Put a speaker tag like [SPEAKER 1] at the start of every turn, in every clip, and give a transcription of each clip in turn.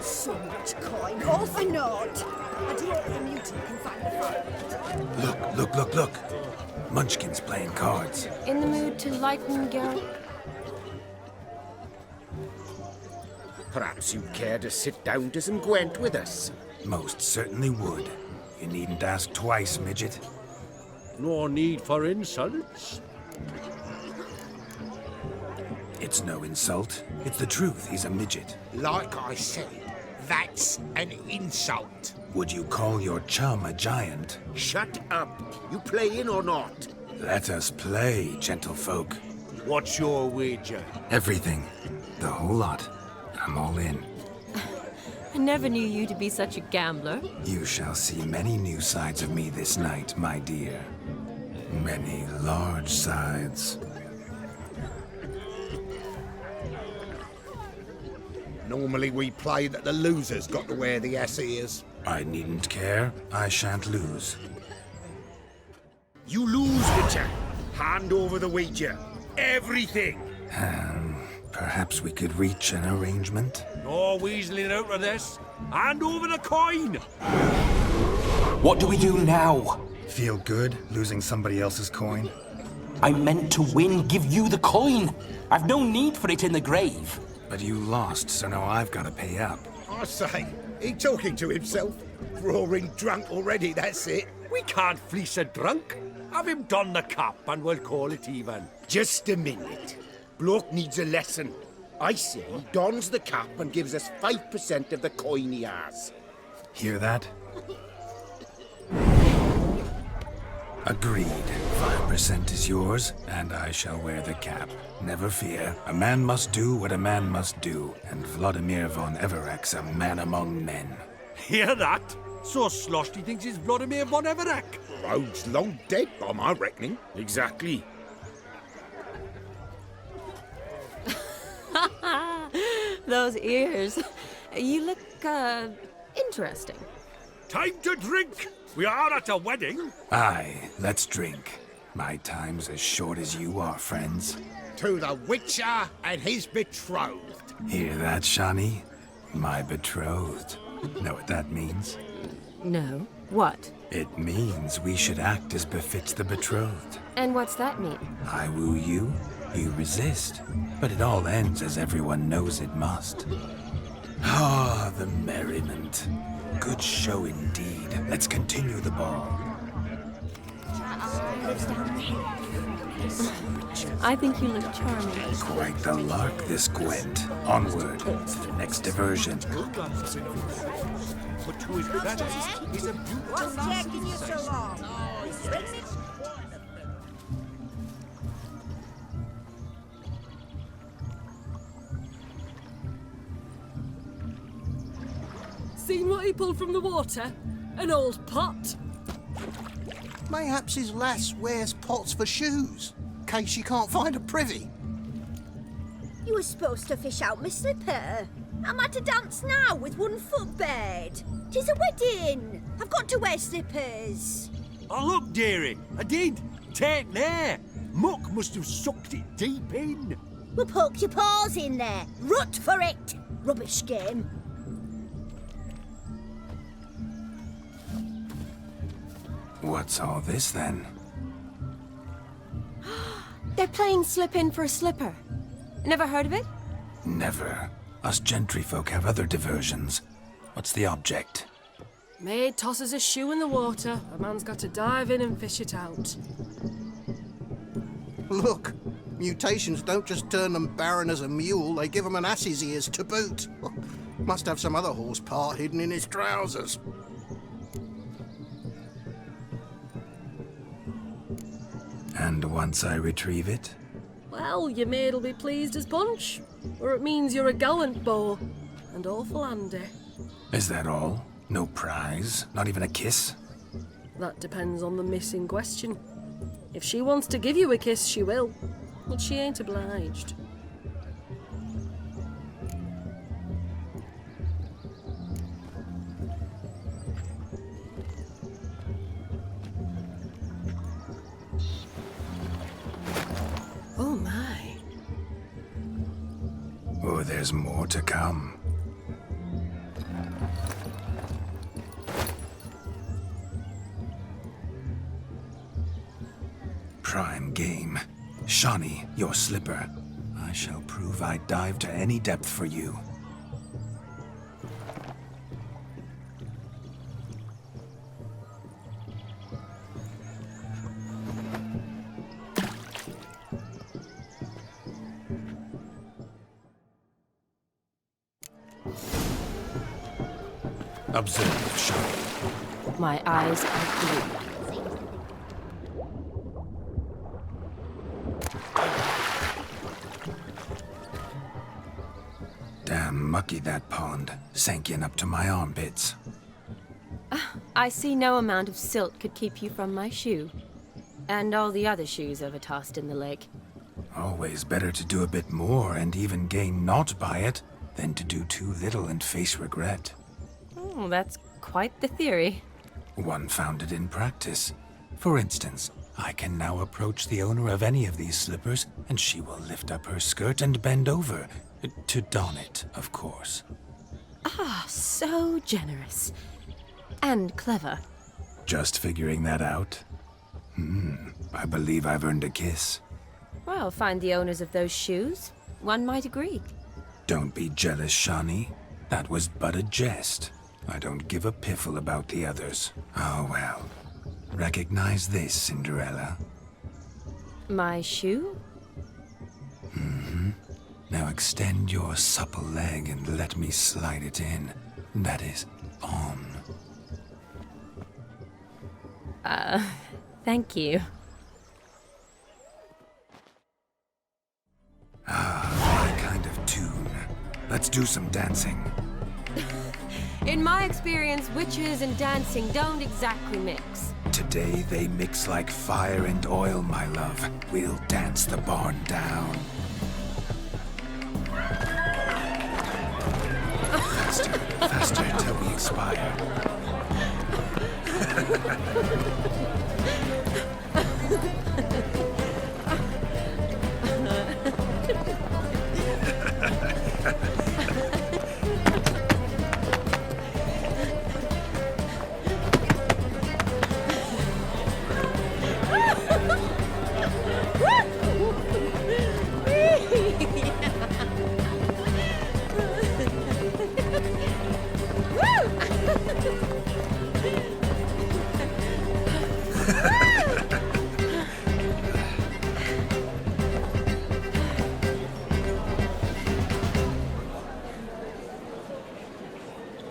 [SPEAKER 1] So much coin, all for naught. I do hope the mutant can find the fire.
[SPEAKER 2] Look. Munchkin's playing cards.
[SPEAKER 3] In the mood to lighten, Geralt?
[SPEAKER 4] Perhaps you'd care to sit down to some Gwent with us.
[SPEAKER 2] Most certainly would. You needn't ask twice, midget.
[SPEAKER 5] No need for insults.
[SPEAKER 2] It's no insult. It's the truth. He's a midget.
[SPEAKER 6] Like I said, that's an insult.
[SPEAKER 2] Would you call your chum a giant?
[SPEAKER 4] Shut up. You playing or not?
[SPEAKER 2] Let us play, gentlefolk.
[SPEAKER 5] What's your wager?
[SPEAKER 2] Everything. The whole lot. I'm all in.
[SPEAKER 3] I never knew you to be such a gambler.
[SPEAKER 2] You shall see many new sides of me this night, my dear. Many large sides.
[SPEAKER 6] Normally we play that the loser's got to wear the ass ears.
[SPEAKER 2] I needn't care. I shan't lose.
[SPEAKER 4] You lose, Witcher. Hand over the wager. Everything.
[SPEAKER 2] Perhaps we could reach an arrangement?
[SPEAKER 5] No weaseling out of this. Hand over the coin!
[SPEAKER 7] What do we do now?
[SPEAKER 2] Feel good losing somebody else's coin?
[SPEAKER 7] I meant to win, give you the coin. I've no need for it in the grave.
[SPEAKER 2] But you lost, so now I've got to pay up.
[SPEAKER 6] I say, he talking to himself. Roaring drunk already, that's it.
[SPEAKER 5] We can't fleece a drunk. Have him don the cap and we'll call it even.
[SPEAKER 4] Just a minute. Bloke needs a lesson. I say he dons the cap and gives us 5% of the coin he has.
[SPEAKER 2] Hear that? Agreed. 5% is yours, and I shall wear the cap. Never fear. A man must do what a man must do, and Vladimir von Everek's a man among men.
[SPEAKER 5] Hear that? So sloshed he thinks he's Vladimir von Everek.
[SPEAKER 6] Rogue's long dead by my reckoning.
[SPEAKER 4] Exactly.
[SPEAKER 3] Those ears. You look, interesting.
[SPEAKER 5] Time to drink! We are at a wedding.
[SPEAKER 2] Aye, let's drink. My time's as short as you are, friends.
[SPEAKER 6] To the Witcher and his betrothed.
[SPEAKER 2] Hear that, Shani? My betrothed. Know what that means?
[SPEAKER 3] No. What?
[SPEAKER 2] It means we should act as befits the betrothed.
[SPEAKER 3] And what's that mean?
[SPEAKER 2] I woo you, you resist. But it all ends as everyone knows it must. Ah, the merriment. Good show indeed. Let's continue the ball.
[SPEAKER 3] I think you look charming.
[SPEAKER 2] Quite the lark, this Gwent. Onward to the next diversion.
[SPEAKER 5] But to his credit, he's a beautiful
[SPEAKER 1] What's taking you so long?
[SPEAKER 8] Seen what he pulled from the water? An old pot.
[SPEAKER 9] Mayhaps his lass wears pots for shoes, in case she can't find a privy.
[SPEAKER 1] You were supposed to fish out my slipper. I'm at a dance now with one foot bared. 'Tis a wedding. I've got to wear slippers.
[SPEAKER 5] Oh, look, dearie. I did. Take there. Muck must have sucked it deep in.
[SPEAKER 1] Well, poke your paws in there. Rut for it. Rubbish game.
[SPEAKER 2] What's all this then?
[SPEAKER 3] They're playing slip in for a slipper. Never heard of it?
[SPEAKER 2] Never. Us gentry folk have other diversions. What's the object?
[SPEAKER 8] Maid tosses a shoe in the water. A man's got to dive in and fish it out.
[SPEAKER 9] Look, mutations don't just turn them barren as a mule, they give them an ass's ears to boot. Must have some other horse part hidden in his trousers.
[SPEAKER 2] And once I retrieve it?
[SPEAKER 8] Well, your maid'll be pleased as punch. Or it means you're a gallant beau. And awful handy.
[SPEAKER 2] Is that all? No prize? Not even a kiss?
[SPEAKER 8] That depends on the miss in question. If she wants to give you a kiss, she will. But she ain't obliged.
[SPEAKER 2] there's more to come. Prime game. Shawnee, your slipper. I shall prove I'd dive to any depth for you. Observe, Shawnee.
[SPEAKER 3] My eyes are blue.
[SPEAKER 2] Damn mucky, that pond. Sank in up to my armpits.
[SPEAKER 3] I see no amount of silt could keep you from my shoe. And all the other shoes overtossed in the lake.
[SPEAKER 2] Always better to do a bit more and even gain naught by it than to do too little and face regret.
[SPEAKER 3] Oh, that's quite the theory.
[SPEAKER 2] One founded in practice. For instance, I can now approach the owner of any of these slippers, and she will lift up her skirt and bend over. To don it, of course.
[SPEAKER 3] Ah, so generous. And clever.
[SPEAKER 2] Just figuring that out? I believe I've earned a kiss.
[SPEAKER 3] Well, find the owners of those shoes. One might agree.
[SPEAKER 2] Don't be jealous, Shawnee. That was but a jest. I don't give a piffle about the others. Oh well. Recognize this, Cinderella.
[SPEAKER 3] My shoe?
[SPEAKER 2] Now extend your supple leg and let me slide it in. That is, on.
[SPEAKER 3] Thank you.
[SPEAKER 2] My kind of tune. Let's do some dancing.
[SPEAKER 3] In my experience, witches and dancing don't exactly mix.
[SPEAKER 2] Today they mix like fire and oil, my love. We'll dance the barn down. Faster, faster till we expire.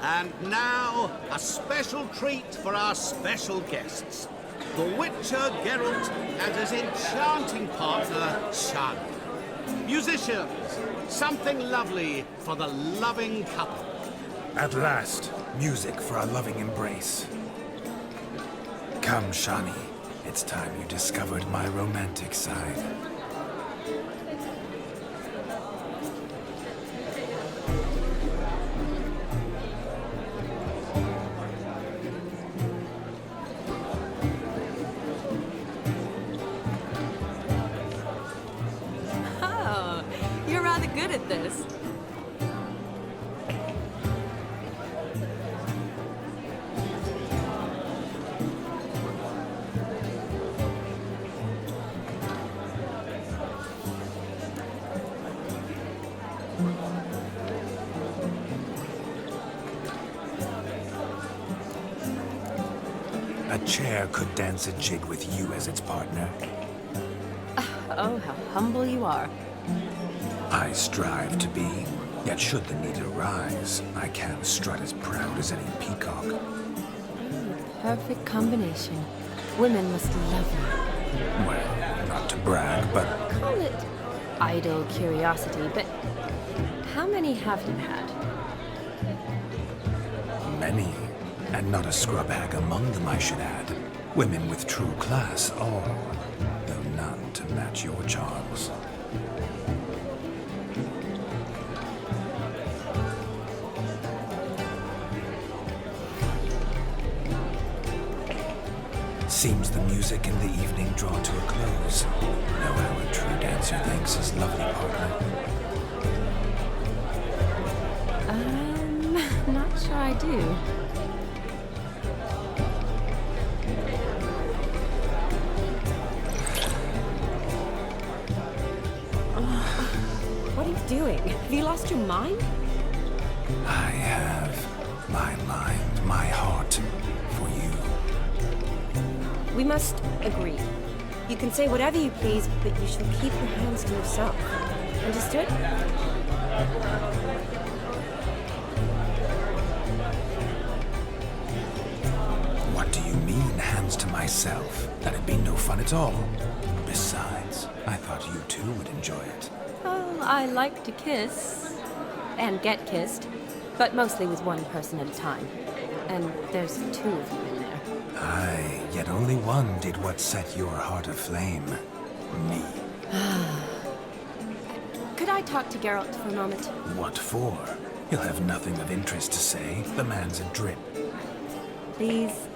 [SPEAKER 10] And now, a special treat for our special guests. The Witcher Geralt and his enchanting partner, Shawnee. Musicians, something lovely for the loving couple.
[SPEAKER 2] At last, music for our loving embrace. Come, Shawnee. It's time you discovered my romantic side.
[SPEAKER 3] Oh, you're rather good at this.
[SPEAKER 2] A chair could dance a jig with you as its partner.
[SPEAKER 3] Oh, how humble you are.
[SPEAKER 2] I strive to be, yet should the need arise, I can strut as proud as any peacock.
[SPEAKER 3] Perfect combination. Women must love you.
[SPEAKER 2] Well, not to brag, but
[SPEAKER 3] Call it idle curiosity, but how many have you had?
[SPEAKER 2] many. And not a scrub hag among them, I should add. Women with true class, all, though none to match your charms. Seems the music and the evening draw to a close. Know how a true dancer thanks his lovely partner.
[SPEAKER 3] sure I do. What are you doing? Have you lost your mind?
[SPEAKER 2] I have my mind, my heart for you.
[SPEAKER 3] We must agree. You can say whatever you please, but you shall keep your hands to yourself. Understood?
[SPEAKER 2] What do you mean, hands to myself? That'd be no fun at all. Besides, I thought you two would enjoy it.
[SPEAKER 3] Oh, I like to kiss. And get kissed. But mostly with one person at a time. And there's two of you in there.
[SPEAKER 2] Aye, yet only one did what set your heart aflame. Me.
[SPEAKER 3] Could I talk to Geralt for a moment?
[SPEAKER 2] What for? He'll have nothing of interest to say. The man's a drip.
[SPEAKER 3] Please?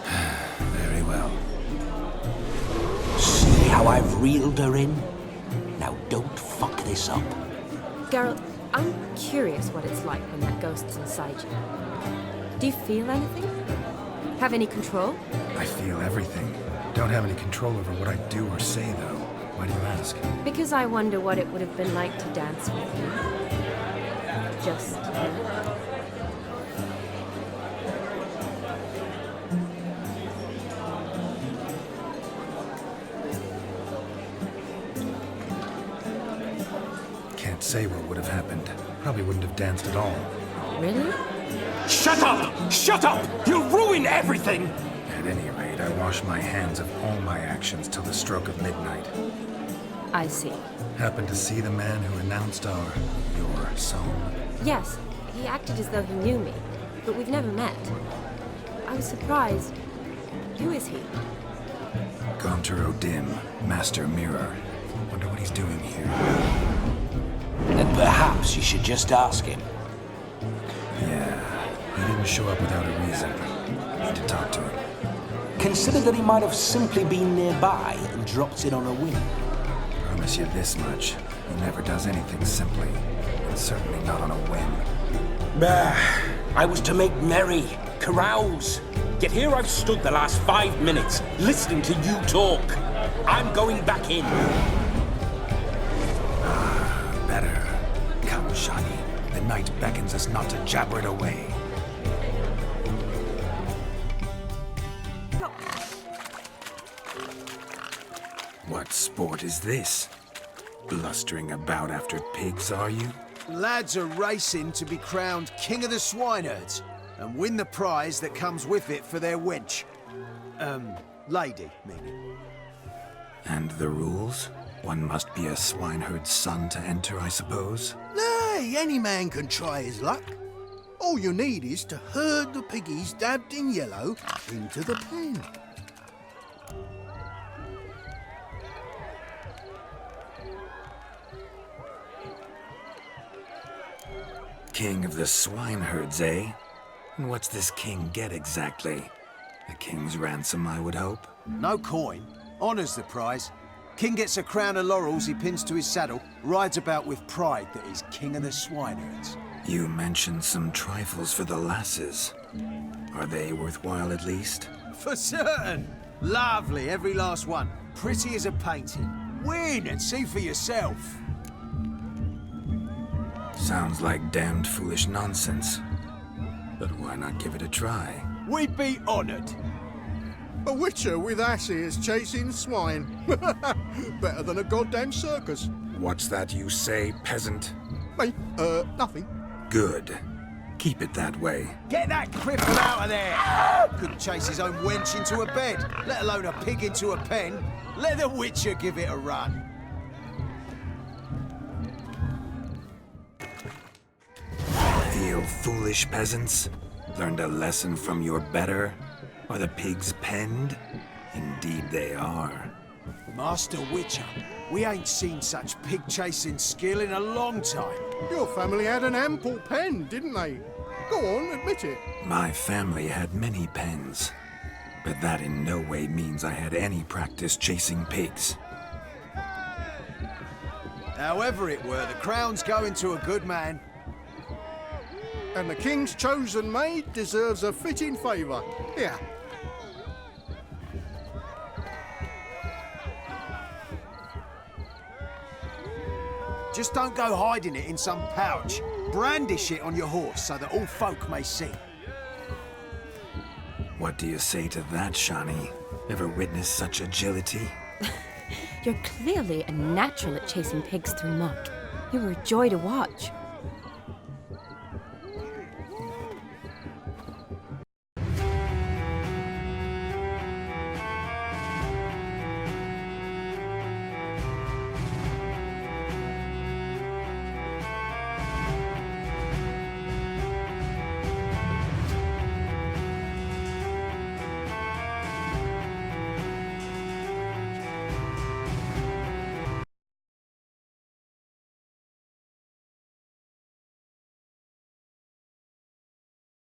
[SPEAKER 2] Very well.
[SPEAKER 7] See how I've reeled her in? Now don't fuck this up.
[SPEAKER 3] Geralt, I'm curious what it's like when that ghost's inside you. Do you feel anything? Have any control?
[SPEAKER 2] I feel everything. Don't have any control over what I do or say, though. Why do you ask?
[SPEAKER 3] Because I wonder what it would have been like to dance with you. Just you.
[SPEAKER 2] Can't say what would have happened. Probably wouldn't have danced at all.
[SPEAKER 3] Really?
[SPEAKER 7] Shut up! Shut up! You'll ruin everything!
[SPEAKER 2] At any rate, I wash my hands of all my actions till the stroke of midnight.
[SPEAKER 3] I see.
[SPEAKER 2] Happened to see the man who announced your song?
[SPEAKER 3] Yes, he acted as though he knew me, but we've never met. I was surprised. Who is he?
[SPEAKER 2] Gaunter O'Dim, Master Mirror. Wonder what he's doing here.
[SPEAKER 7] Then perhaps you should just ask him.
[SPEAKER 2] Yeah, he didn't show up without a reason. Need to talk to him.
[SPEAKER 7] Consider that he might have simply been nearby and dropped in on a whim.
[SPEAKER 2] Promise you this much. He never does anything simply. And certainly not on a whim.
[SPEAKER 7] Bah! I was to make merry, carouse. Yet here I've stood the last 5 minutes, listening to you talk. I'm going back in.
[SPEAKER 2] Better. Come, Shani. The night beckons us not to jabber it away. What sport is this? Blustering about after pigs, are you?
[SPEAKER 11] Lads are racing to be crowned King of the Swineherds and win the prize that comes with it for their wench. Lady, meaning.
[SPEAKER 2] And the rules? One must be a swineherd's son to enter, I suppose?
[SPEAKER 9] Nay, any man can try his luck. All you need is to herd the piggies dabbed in yellow into the pen.
[SPEAKER 2] King of the swineherds, eh? And what's this king get exactly? A king's ransom, I would hope.
[SPEAKER 11] No coin. Honours the prize. King gets a crown of laurels he pins to his saddle, rides about with pride that he's King of the Swineherds.
[SPEAKER 2] You mentioned some trifles for the lasses. Are they worthwhile at least?
[SPEAKER 11] For certain. Lovely, every last one. Pretty as a painting. Win and see for yourself.
[SPEAKER 2] Sounds like damned foolish nonsense. But why not give it a try?
[SPEAKER 11] We'd be honoured.
[SPEAKER 9] A witcher with asses chasing swine. Better than a goddamn circus.
[SPEAKER 2] What's that you say, peasant?
[SPEAKER 9] Me? Nothing.
[SPEAKER 2] Good. Keep it that way.
[SPEAKER 11] Get that cripple out of there! Couldn't chase his own wench into a bed, let alone a pig into a pen. Let the witcher give it a run.
[SPEAKER 2] Feel foolish, peasants? Learned a lesson from your better? Are the pigs penned? Indeed they are.
[SPEAKER 11] Master Witcher, we ain't seen such pig-chasing skill in a long time.
[SPEAKER 9] Your family had an ample pen, didn't they? Go on, admit it.
[SPEAKER 2] My family had many pens, but that in no way means I had any practice chasing pigs.
[SPEAKER 11] However it were, the crown's going to a good man.
[SPEAKER 9] and the king's chosen maid deserves a fitting favour. Here.
[SPEAKER 11] Just don't go hiding it in some pouch. Brandish it on your horse so that all folk may see.
[SPEAKER 2] What do you say to that, Shani? Ever witnessed such agility?
[SPEAKER 3] You're clearly a natural at chasing pigs through muck. You were a joy to watch.